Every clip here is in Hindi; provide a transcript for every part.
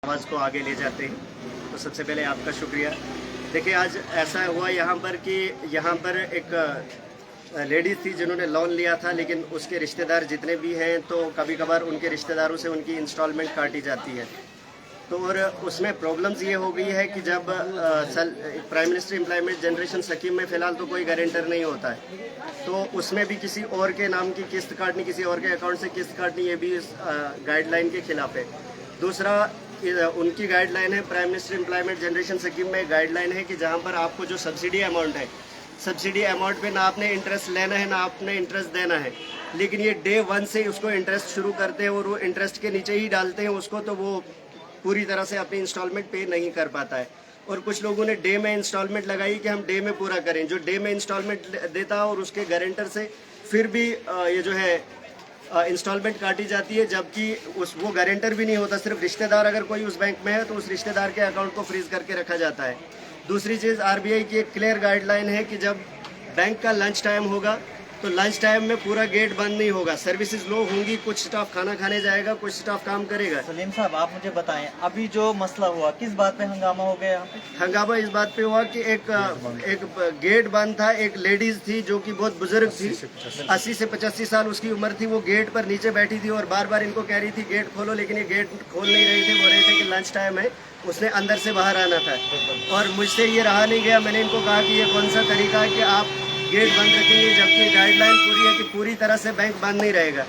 आवाज़ को आगे ले जाते हैं। तो सबसे पहले आपका शुक्रिया। देखिए, आज ऐसा हुआ यहाँ पर कि यहाँ पर एक लेडीज़ थी जिन्होंने लोन लिया था, लेकिन उसके रिश्तेदार जितने भी हैं तो कभी कभार उनके रिश्तेदारों से उनकी इंस्टॉलमेंट काटी जाती है। तो और उसमें प्रॉब्लम्स ये हो गई है कि जब prime minister employment generation scheme में फ़िलहाल तो कोई गारंटर नहीं होता है, तो उसमें भी किसी और के नाम की किस्त काटनी, किसी और के अकाउंट से किस्त काटनी, ये भी इस गाइडलाइन के खिलाफ है। दूसरा, उनकी गाइडलाइन है, prime minister employment generation scheme में गाइडलाइन है कि जहाँ पर आपको जो सब्सिडी अमाउंट है, सब्सिडी अमाउंट पे ना आपने इंटरेस्ट लेना है ना आपने इंटरेस्ट देना है, लेकिन ये डे 1 से उसको इंटरेस्ट शुरू करते हैं और वो इंटरेस्ट के नीचे ही डालते हैं उसको, तो वो पूरी तरह से अपनी इंस्टॉलमेंट पे नहीं कर पाता है। और कुछ लोगों ने डे में इंस्टॉलमेंट लगाई कि हम डे में पूरा करें, जो डे में इंस्टॉलमेंट देता और उसके गारंटर से फिर भी ये जो है इंस्टॉलमेंट काटी जाती है, जबकि वो गारंटर भी नहीं होता, सिर्फ रिश्तेदार अगर कोई उस बैंक में है तो उस रिश्तेदार के अकाउंट को फ्रीज करके रखा जाता है। दूसरी चीज़, आरबीआई की एक क्लियर गाइडलाइन है कि जब बैंक का लंच टाइम होगा तो लंच टाइम में पूरा गेट बंद नहीं होगा, सर्विसेज लो होंगी, कुछ स्टाफ खाना खाने जाएगा, कुछ स्टाफ काम करेगा। सलीम साहब, आप मुझे बताएं, अभी जो मसला हुआ किस बात पे हंगामा हो गया यहाँ पे? हंगामा इस बात पे हुआ कि एक गेट बंद था, एक लेडीज थी जो कि बहुत बुजुर्ग थी, 80 से 85 साल उसकी उम्र थी, वो गेट पर नीचे बैठी थी और बार बार इनको कह रही थी गेट खोलो, लेकिन ये गेट खोल नहीं रहे थे। बोल रहे थे कि लंच टाइम है, उसने अंदर से बाहर आना था और मुझसे ये रहा नहीं गया। मैंने इनको कहा कि ये कौन सा तरीका है कि आप गेट बंद रखेंगे, जबकि गाइडलाइन पूरी है कि पूरी तरह से बैंक बंद नहीं रहेगा।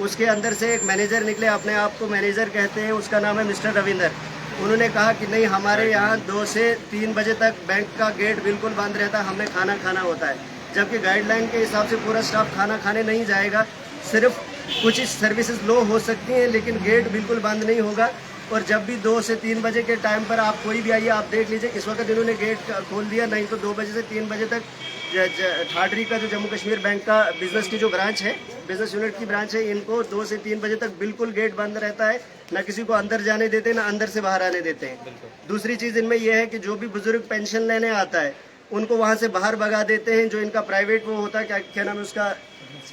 उसके अंदर से एक मैनेजर निकले, अपने आप को मैनेजर कहते हैं, उसका नाम है मिस्टर रविंदर। उन्होंने कहा कि नहीं, हमारे यहाँ 2 से 3 बजे तक बैंक का गेट बिल्कुल बंद रहता है, हमें खाना खाना होता है, जबकि गाइडलाइन के हिसाब से पूरा स्टाफ खाना खाने नहीं जाएगा, सिर्फ कुछ सर्विसेज लो हो सकती हैं लेकिन गेट बिल्कुल बंद नहीं होगा। और जब भी 2 से 3 बजे के टाइम पर आप कोई भी आइए, आप देख लीजिए इस वक्त इन्होंने गेट खोल दिया, नहीं तो 2 बजे से 3 बजे तक ठाडरी का जो जम्मू कश्मीर बैंक का बिजनेस की जो ब्रांच है, बिजनेस यूनिट की ब्रांच है, इनको 2 से 3 बजे तक बिल्कुल गेट बंद रहता है, ना किसी को अंदर जाने देते ना अंदर से बाहर आने देते हैं। दूसरी चीज़ इनमें यह है कि जो भी बुजुर्ग पेंशन लेने आता है उनको वहाँ से बाहर भगा देते हैं। जो इनका प्राइवेट वो होता है, क्या नाम है उसका,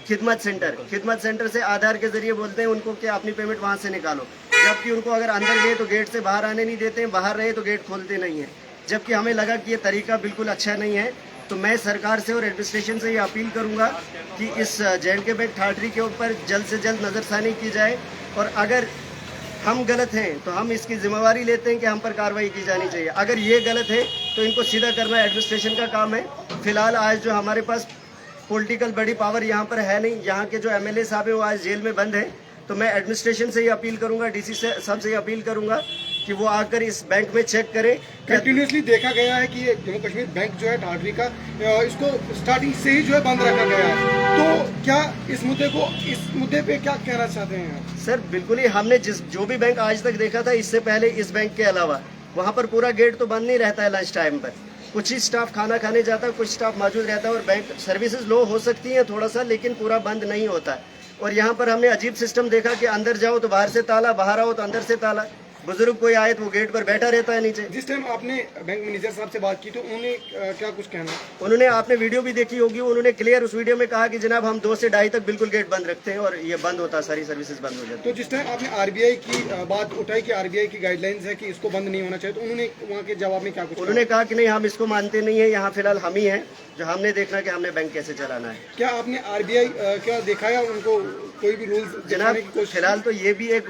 खिदमत सेंटर से आधार के जरिए बोलते हैं उनको कि अपनी पेमेंट वहाँ से निकालो, जबकि उनको अगर अंदर गए तो गेट से बाहर आने नहीं देते हैं, बाहर रहे तो गेट खोलते नहीं है। जबकि हमें लगा कि ये तरीका बिल्कुल अच्छा नहीं है, तो मैं सरकार से और एडमिनिस्ट्रेशन से ये अपील करूंगा कि इस जे.एंड.के बैंक ठाठरी के ऊपर जल्द से जल्द नज़रसानी की जाए, और अगर हम गलत हैं तो हम इसकी जिम्मेवारी लेते हैं कि हम पर कार्रवाई की जानी चाहिए। अगर ये गलत है तो इनको सीधा करना एडमिनिस्ट्रेशन का काम है। फिलहाल आज जो हमारे पास पॉलिटिकल बड़ी पावर यहाँ पर है नहीं, यहाँ के जो एमएलए साहब हैं वो आज जेल में बंद है, तो मैं एडमिनिस्ट्रेशन से ये अपील करूंगा, डीसी से सबसे ये अपील करूंगा कि वो आकर इस बैंक में चेक करें। कंटिन्यूसली देखा गया है कि जम्मू कश्मीर बैंक जो है ठाठरी का, इसको स्टार्टिंग से ही जो है बंद रखा गया है, तो क्या इस मुद्दे पे क्या कहना चाहते हैं? सर बिल्कुल ही, हमने जो भी बैंक आज तक देखा था, इससे पहले इस बैंक के अलावा वहाँ पर पूरा गेट तो बंद नहीं रहता है लंच टाइम पर, कुछ ही स्टाफ खाना खाने जाता है, कुछ स्टाफ मौजूद रहता है और बैंक सर्विसेज लो हो सकती हैं थोड़ा सा, लेकिन पूरा बंद नहीं होता है। और यहाँ पर हमने अजीब सिस्टम देखा कि अंदर जाओ तो बाहर से ताला, बाहर आओ तो अंदर से ताला, बुजुर्ग कोई आए तो वो गेट पर बैठा रहता है नीचे। जिस टाइम आपने बैंक मैनेजर साहब से बात की तो उन्होंने क्या कुछ कहना? उन्होंने, आपने वीडियो भी देखी होगी, उन्होंने क्लियर उस वीडियो में कहा कि जनाब हम 2 से 2:30 तक बिल्कुल गेट बंद रखते हैं और ये बंद होता है, सारी सर्विसेज बंद हो जाती है। तो जिस टाइम आपने आरबीआई की बात उठाई कि आरबीआई की गाइडलाइंस है कि इसको बंद नहीं होना चाहिए, तो उन्होंने वहाँ के जवाब में क्या कुछ? उन्होंने कहा कि नहीं, हम इसको मानते नहीं है, यहाँ फिलहाल हम ही हैं जो हमने देखना कि हमने बैंक कैसे चलाना है। क्या आपने आरबीआई क्या दिखाया उनको कोई भी रूल्स? जनाब फिलहाल तो ये भी एक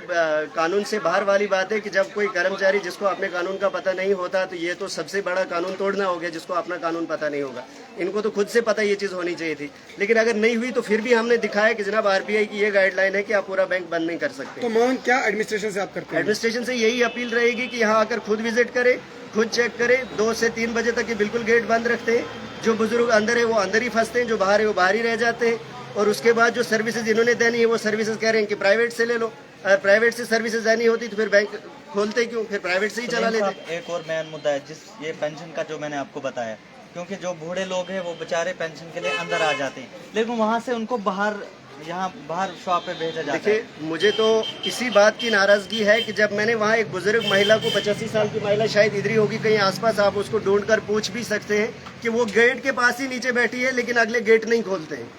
कानून से बाहर वाली बात है कि जब कोई कर्मचारी जिसको अपने कानून का पता नहीं होता तो ये तो सबसे बड़ा कानून तोड़ना हो गया, जिसको अपना कानून पता नहीं होगा। इनको तो खुद से पता ये चीज़ होनी चाहिए थी, लेकिन अगर नहीं हुई तो फिर भी हमने दिखाया कि जनाब आरबीआई की ये गाइडलाइन है कि आप पूरा बैंक बंद नहीं कर सकते। तो मांग क्या एडमिनिस्ट्रेशन से आप करते हैं? एडमिनिस्ट्रेशन से यही अपील रहेगी कि यहाँ आकर खुद विजिट करे, खुद चेक करे, 2 से 3 बजे तक ये बिल्कुल गेट बंद रखते हैं, जो बुजुर्ग अंदर है वो अंदर ही फंसते हैं, जो बाहर है वो बाहर ही रह जाते हैं, और उसके बाद जो सर्विसेज इन्होंने देनी है वो सर्विसेज कह रहे हैं कि प्राइवेट से ले लो। अगर प्राइवेट से सर्विसेज देनी होती तो फिर बैंक खोलते क्यों, फिर प्राइवेट से ही चला लेते। एक और मेन मुद्दा है, जिस ये पेंशन का जो मैंने आपको बताया, क्योंकि जो बूढ़े लोग हैं वो बेचारे पेंशन के लिए अंदर आ जाते हैं, लेकिन वहाँ से उनको बाहर शॉप पे भेजा जाता है। देखिए, मुझे तो इसी बात की नाराजगी है कि जब मैंने वहाँ एक बुजुर्ग महिला को, 85 साल की महिला, शायद इधर ही होगी कहीं आसपास, आप उसको ढूंढ कर पूछ भी सकते हैं कि वो गेट के पास ही नीचे बैठी है लेकिन अगले गेट नहीं खोलते हैं।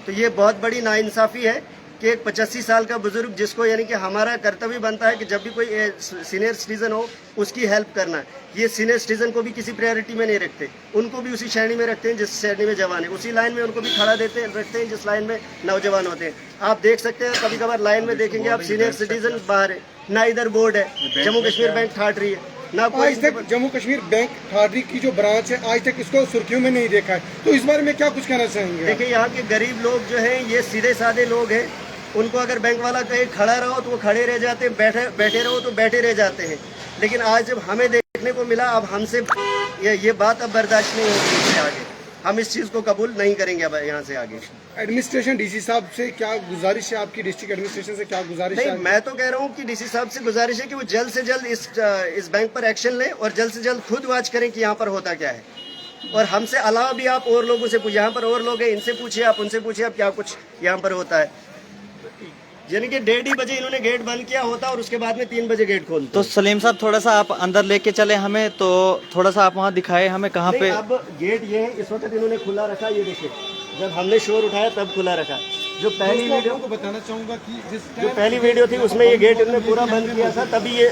तो ये बहुत बड़ी नाइंसाफ़ी है कि एक 85 साल का बुजुर्ग जिसको यानी कि हमारा कर्तव्य बनता है कि जब भी कोई सीनियर सिटीजन हो उसकी हेल्प करना, ये सीनियर सिटीजन को भी किसी प्रायोरिटी में नहीं रखते, उनको भी उसी श्रेणी में रखते हैं जिस श्रेणी में जवान है, उसी लाइन में उनको भी खड़ा रखते हैं जिस लाइन में नौजवान होते हैं। आप देख सकते हैं कभी कभार लाइन में देखेंगे आप सीनियर सिटीजन बाहर है, ना इधर बोर्ड है, जम्मू कश्मीर बैंक ठाट रही है, ना कोई। आज तक जम्मू कश्मीर बैंक ठाडरी की जो ब्रांच है आज तक इसको सुर्खियों में नहीं देखा है, तो इस बारे में क्या कुछ कहना चाहेंगे? देखिए यहाँ के गरीब लोग जो हैं ये सीधे साधे लोग हैं, उनको अगर बैंक वाला कहे खड़ा रहो तो वो खड़े रह जाते हैं, बैठे रहो तो बैठे रह जाते हैं। लेकिन आज जब हमें देखने को मिला, अब हमसे ये बात अब बर्दाश्त नहीं होगी इससे आगे, हम इस चीज़ को कबूल नहीं करेंगे अब यहाँ से आगे। एडमिनिस्ट्रेशन डीसी साहब से क्या गुजारिश है आपकी, डिस्ट्रिक्ट एडमिनिस्ट्रेशन से क्या गुजारिश नहीं, है? मैं तो कह रहा हूँ कि डीसी साहब से गुजारिश है कि वो जल्द से जल्द इस बैंक पर एक्शन लें और जल्द से जल्द खुद वाच करें कि यहाँ पर होता क्या है। और हमसे अलावा भी आप और लोगों से पूछिए, यहाँ पर और लोग हैं, इनसे पूछिए, आप उनसे पूछिए आप क्या कुछ यहाँ पर होता है। यानी कि 1:30 बजे इन्होंने गेट बंद किया होता और उसके बाद में 3 बजे गेट खोलते। तो सलीम साहब थोड़ा सा आप अंदर लेके चले हमें, तो थोड़ा सा आप वहाँ दिखाए हमें कहाँ पे। अब गेट ये है, इस वक्त इन्होंने खुला रखा, ये देखिए जब हमने शोर उठाया तब खुला रखा। जो पहली वीडियो को बताना चाहूंगा कि जो पहली वीडियो थी उसमें ये गेट इन्होंने पूरा बंद किया था, तभी ये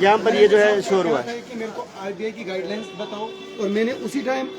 यहाँ पर ये जो है शोर हुआ। कि मेरे को आरबीआई की गाइडलाइंस बताओ और मैंने उसी टाइम